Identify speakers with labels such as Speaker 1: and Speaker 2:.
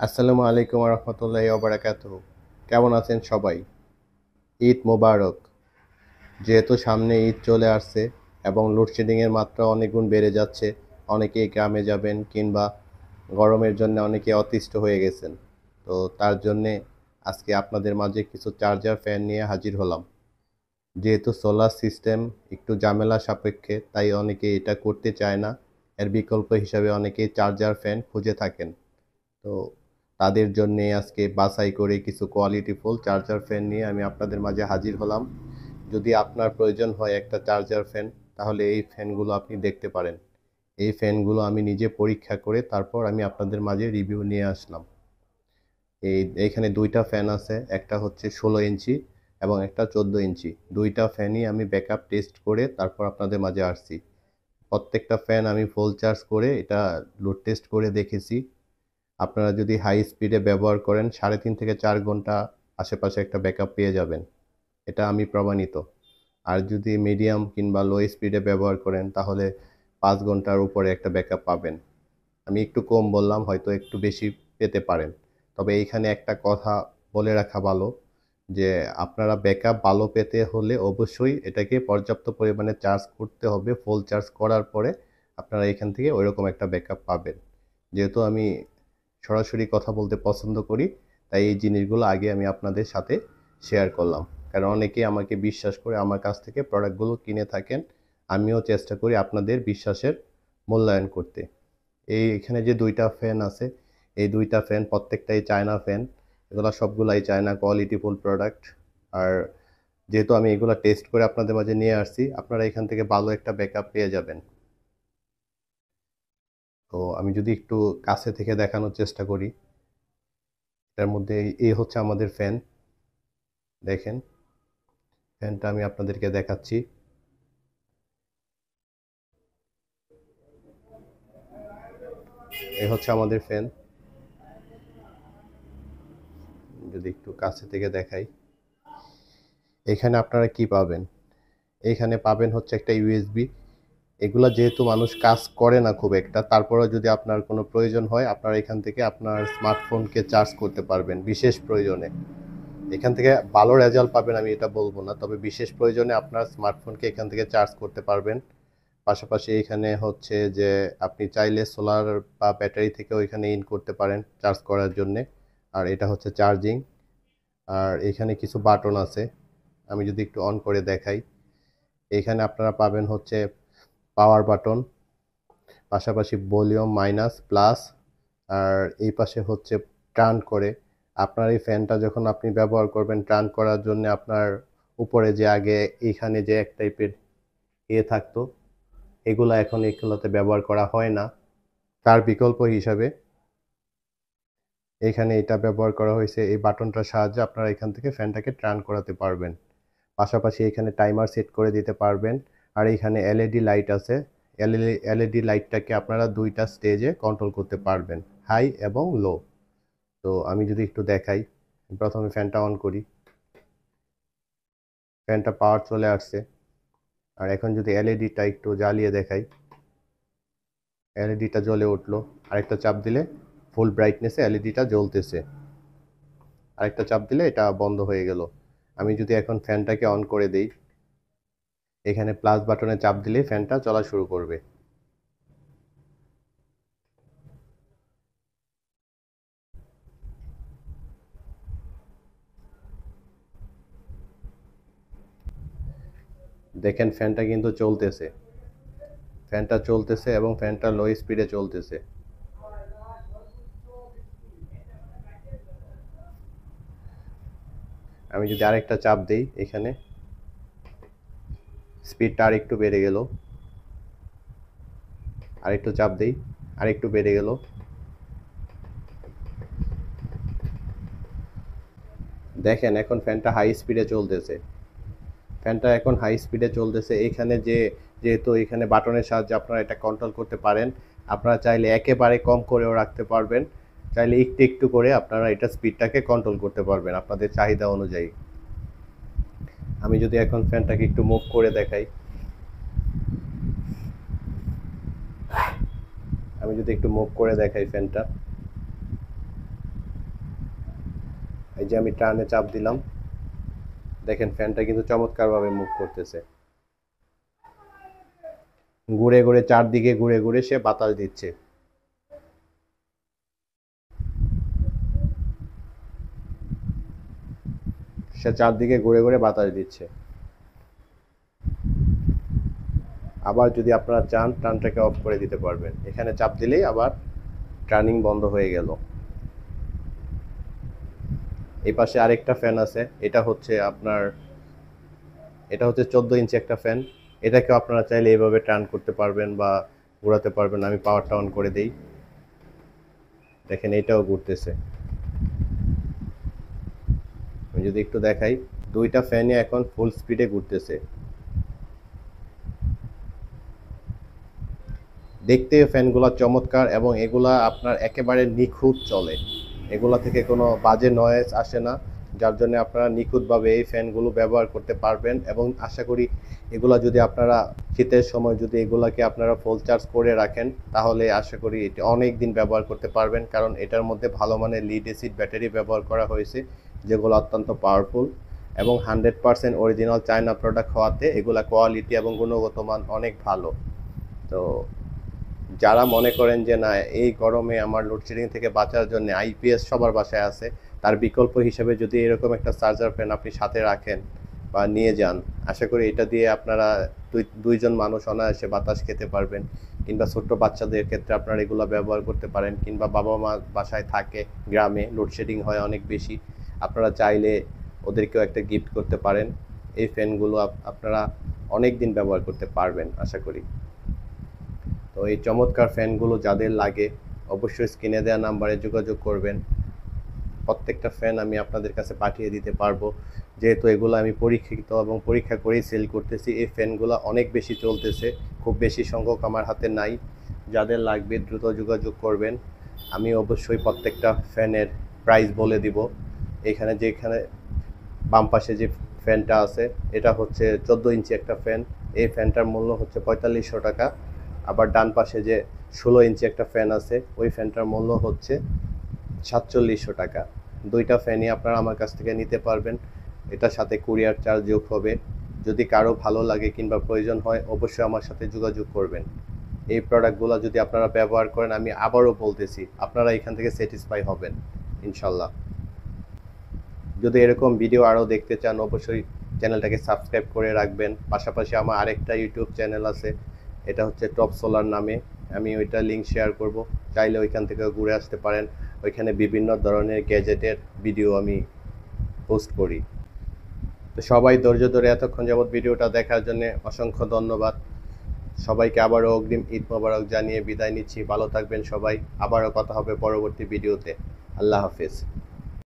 Speaker 1: আসসালামু আলাইকুম রহমতুল্লাহি ওবারাকাতুহু। কেমন আছেন সবাই? ঈদ মোবারক। যেহেতু সামনে ঈদ চলে আসছে এবং লোডশেডিংয়ের মাত্রা অনেক গুণ বেড়ে যাচ্ছে, অনেকেই গ্রামে যাবেন কিংবা গরমের জন্য অনেকে অতিষ্ঠ হয়ে গেছেন। তো তার জন্যে আজকে আপনাদের মাঝে কিছু চার্জার ফ্যান নিয়ে হাজির হলাম। যেহেতু সোলার সিস্টেম একটু ঝামেলা সাপেক্ষে, তাই অনেকে এটা করতে চায় না। এর বিকল্প হিসাবে অনেকেই চার্জার ফ্যান খুঁজে থাকেন। তো তাদের জন্যে আজকে বাছাই করে কিছু কোয়ালিটিফুল চার্জার ফ্যান নিয়ে আমি আপনাদের মাঝে হাজির হলাম। যদি আপনার প্রয়োজন হয় একটা চার্জার ফ্যান, তাহলে এই ফ্যানগুলো আপনি দেখতে পারেন। এই ফ্যানগুলো আমি নিজে পরীক্ষা করে তারপর আমি আপনাদের মাঝে রিভিউ নিয়ে আসলাম। এইখানে দুইটা ফ্যান আছে, একটা হচ্ছে 16 ইঞ্চি এবং একটা 14 ইঞ্চি। দুইটা ফ্যানই আমি ব্যাকআপ টেস্ট করে তারপর আপনাদের মাঝে আসছি। প্রত্যেকটা ফ্যান আমি ফুল চার্জ করে এটা লোড টেস্ট করে দেখেছি। আপনারা যদি হাই স্পিডে ব্যবহার করেন 3.5 থেকে 4 ঘন্টা আশেপাশে একটা ব্যাকআপ পেয়ে যাবেন। এটা আমি প্রমাণিত। আর যদি মিডিয়াম কিংবা লো স্পিডে ব্যবহার করেন তাহলে 5 ঘন্টার উপরে একটা ব্যাকআপ পাবেন। আমি একটু কম বললাম, হয়তো একটু বেশি পেতে পারেন। তবে এইখানে একটা কথা বলে রাখা ভালো যে আপনারা ব্যাকআপ ভালো পেতে হলে অবশ্যই এটাকে পর্যাপ্ত পরিমাণে চার্জ করতে হবে। ফুল চার্জ করার পরে আপনারা এখান থেকে ওইরকম একটা ব্যাকআপ পাবেন। যেহেতু আমি সরাসরি কথা বলতে পছন্দ করি, তাই এই জিনিসগুলো আগে আমি আপনাদের সাথে শেয়ার করলাম। কারণ অনেকেই আমাকে বিশ্বাস করে আমার কাছ থেকে প্রোডাক্টগুলো কিনে থাকেন। আমিও চেষ্টা করি আপনাদের বিশ্বাসের মূল্যায়ন করতে। এখানে যে দুইটা ফ্যান আছে, এই দুইটা ফ্যান প্রত্যেকটাই চায়না ফ্যান। এগুলো সবগুলাই চায়না কোয়ালিটিফুল প্রোডাক্ট। আর যেহেতু আমি এগুলো টেস্ট করে আপনাদের মাঝে নিয়ে আসছি, আপনারা এখান থেকে ভালো একটা ব্যাকআপ পেয়ে যাবেন। তো আমি যদি একটু কাছে থেকে দেখানোর চেষ্টা করি, এটার মধ্যে এই হচ্ছে আমাদের ফ্যান। দেখেন, ফ্যানটা আমি আপনাদেরকে দেখাচ্ছি। এই হচ্ছে আমাদের ফ্যান। যদি একটু কাছে থেকে দেখাই, এখানে আপনারা কি পাবেন? এইখানে পাবেন হচ্ছে একটা ইউএসবি। এগুলা যেহেতু মানুষ কাজ করে না খুব একটা, তারপরেও যদি আপনার কোনো প্রয়োজন হয় আপনারা এখান থেকে আপনার স্মার্টফোনকে চার্জ করতে পারবেন বিশেষ প্রয়োজনে। এখান থেকে ভালো রেজাল্ট পাবেন আমি এটা বলবো না, তবে বিশেষ প্রয়োজনে আপনার স্মার্টফোনকে এখান থেকে চার্জ করতে পারবেন। পাশাপাশি এখানে হচ্ছে যে আপনি চাইলে সোলার বা ব্যাটারি থেকেও এখানে ইন করতে পারেন চার্জ করার জন্যে। আর এটা হচ্ছে চার্জিং। আর এখানে কিছু বাটন আছে, আমি যদি একটু অন করে দেখাই, এখানে আপনারা পাবেন হচ্ছে পাওয়ার বাটন, পাশাপাশি ভলিউম মাইনাস প্লাস। আর এই পাশে হচ্ছে টার্ন করে আপনার এই ফ্যানটা যখন আপনি ব্যবহার করবেন, টার্ন করার জন্য আপনার উপরে যে আগে এইখানে যে এক টাইপের থাকতো, এগুলো এখন এগুলোতে ব্যবহার করা হয় না। তার বিকল্প হিসাবে এখানে এটা ব্যবহার করা হয়েছে, এই বাটনটার সাহায্যে আপনারা এখান থেকে ফ্যানটাকে টার্ন করাতে পারবেন। পাশাপাশি এখানে টাইমার সেট করে দিতে পারবেন। আর এখানে এলইডি লাইট আছে। এলইডি লাইটটাকে আপনারা দুইটা স্টেজে কন্ট্রোল করতে পারবেন, হাই এবং লো। তো আমি যদি একটু দেখাই, প্রথমে ফ্যানটা অন করি, ফ্যানটা পাওয়ার চলে আসছে। আর এখন যদি এলইডিটা একটু জ্বালিয়ে দেখাই, এলইডিটা জ্বলে উঠলো। আরেকটা চাপ দিলে ফুল ব্রাইটনেসে এলইডিটা জ্বলতেছে। আরেকটা চাপ দিলে এটা বন্ধ হয়ে গেল। আমি যদি এখন ফ্যানটাকে অন করে দেই, এখানে প্লাস বাটনে চাপ দিলে ফ্যানটা চলা শুরু করবে। দেখেন ফ্যানটা কিন্তু চলতেছে, ফ্যানটা চলতেছে এবং ফ্যানটা লো স্পিডে চলতেছে। আমি যদি আরেকটা চাপ দেই, এখানে স্পিডটা আরেকটু বেড়ে গেল। আরেকটু চাপ দেই, আরেকটু বেড়ে গেল। দেখেন এখন ফ্যানটা হাই স্পিডে চলতেছে। ফ্যানটা এখন হাই স্পিডে চলতেছে। এখানে যেহেতু এখানে বাটনের সাহায্যে আপনারা এটা কন্ট্রোল করতে পারেন। আপনারা চাইলে একেবারে কম করেও রাখতে পারবেন, চাইলে একটু একটু করে আপনারা এটা স্পিডটাকে কন্ট্রোল করতে পারবেন আপনাদের চাহিদা অনুযায়ী। আমি যদি এখন ফ্যানটাকে একটু মুভ করে দেখাই, আমি যদি একটু মুভ করে দেখাই ফ্যানটা, এই যে আমি টার্নে চাপ দিলাম, দেখেন ফ্যানটা কিন্তু চমৎকারভাবে মুভ করতেছে, ঘুরে ঘুরে চারদিকে ঘুরে ঘুরে সে বাতাস দিচ্ছে। সে চারদিকে ঘুরে ঘুরে বাতাস দিচ্ছে। আবার যদি আপনারা চান টার্নটাকে অফ করে দিতে পারবেন, এখানে চাপ দিলেই আবার টার্নিং বন্ধ হয়ে গেল। এই পাশে আরেকটা ফ্যান আছে, এটা হচ্ছে 14 ইঞ্চি একটা ফ্যান। এটাকেও আপনারা চাইলে এইভাবে টার্ন করতে পারবেন বা ঘোরাতে পারবেন। আমি পাওয়ারটা অন করে দেই, দেখেন এটাও ঘুরতেছে। আমি যদি একটু দেখাই, দুইটা ফ্যানই এখন ফুল স্পিডে ঘুরতেছে। দেখতে ফ্যানগুলো চমৎকার এবং এগুলা আপনার একেবারে নিখুঁত চলে, এগুলা থেকে কোনো বাজে নয়েজ আসে না, যার জন্য আপনারা নিখুঁতভাবে এই ফ্যানগুলো ব্যবহার করতে পারবেন। এবং আশা করি এগুলা যদি আপনারা শীতের সময় যদি এগুলাকে আপনারা ফুল চার্জ করে রাখেন, তাহলে আশা করি এটা অনেক দিন ব্যবহার করতে পারবেন, কারণ এটার মধ্যে ভালো মানের লিড অ্যাসিড ব্যাটারি ব্যবহার করা হয়েছে, যেগুলো অত্যন্ত পাওয়ারফুল এবং 100% অরিজিনাল চায়না প্রোডাক্ট হওয়াতে এগুলা কোয়ালিটি এবং গুণগত মান অনেক ভালো। তো যারা মনে করেন যে না এই গরমে আমার লোডশেডিং থেকে বাঁচার জন্য আইপিএস সবার বাসায় আছে, তার বিকল্প হিসেবে যদি এরকম একটা চার্জার ফ্যান আপনি সাথে রাখেন বা নিয়ে যান, আশা করি এটা দিয়ে আপনারা দুইজন মানুষ অনায়াসে বাতাস খেতে পারবেন। কিংবা ছোট্ট বাচ্চাদের ক্ষেত্রে আপনারা এগুলো ব্যবহার করতে পারেন, কিংবা বাবা মা বাসায় থাকে, গ্রামে লোডশেডিং হয় অনেক বেশি, আপনারা চাইলে ওদেরকেও একটা গিফট করতে পারেন। এই ফ্যানগুলো আপনারা অনেক দিন ব্যবহার করতে পারবেন আশা করি। তো এই চমৎকার ফ্যানগুলো যাদের লাগে অবশ্যই স্ক্রিনে দেওয়া নাম্বারে যোগাযোগ করবেন। প্রত্যেকটা ফ্যান আমি আপনাদের কাছে পাঠিয়ে দিতে পারবো, যেহেতু এগুলো আমি পরীক্ষিত এবং পরীক্ষা করেই সেল করতেছি। এই ফ্যানগুলো অনেক বেশি চলতেছে, খুব বেশি সংখ্যক আমার হাতে নাই। যাদের লাগবে দ্রুত যোগাযোগ করবেন। আমি অবশ্যই প্রত্যেকটা ফ্যানের প্রাইস বলে দিব। যেখানে বাম পাশে যে ফ্যানটা আছে, এটা হচ্ছে 14 ইঞ্চি একটা ফ্যান, এই ফ্যানটার মূল্য হচ্ছে 4500 টাকা। আবার ডান পাশে যে 16 ইঞ্চি একটা ফ্যান আছে, ওই ফ্যানটার মূল্য হচ্ছে 4700 টাকা। দুইটা ফ্যানই আপনারা আমার কাছ থেকে নিতে পারবেন, এটার সাথে কুরিয়ার চার্জ যোগ হবে। যদি কারো ভালো লাগে কিংবা প্রয়োজন হয় অবশ্যই আমার সাথে যোগাযোগ করবেন। এই প্রোডাক্টগুলো যদি আপনারা ব্যবহার করেন, আমি আবারও বলতেছি আপনারা এখান থেকে স্যাটিসফাই হবেন ইনশাল্লাহ। যদি এরকম ভিডিও আরও দেখতে চান অবশ্যই চ্যানেলটাকে সাবস্ক্রাইব করে রাখবেন। পাশাপাশি আমার আরেকটা ইউটিউব চ্যানেল আছে, এটা হচ্ছে টপ সোলার নামে, আমি ওইটা লিঙ্ক শেয়ার করব, চাইলে ওইখান থেকে ঘুরে আসতে পারেন। ওইখানে বিভিন্ন ধরনের গ্যাজেটের ভিডিও আমি পোস্ট করি। তো সবাই ধৈর্য ধরে এতক্ষণ যাবৎ ভিডিওটা দেখার জন্য অসংখ্য ধন্যবাদ। সবাইকে আবারও অগ্রিম ঈদ মোবারক জানিয়ে বিদায় নিচ্ছি। ভালো থাকবেন সবাই, আবারও কথা হবে পরবর্তী ভিডিওতে। আল্লাহ হাফেজ।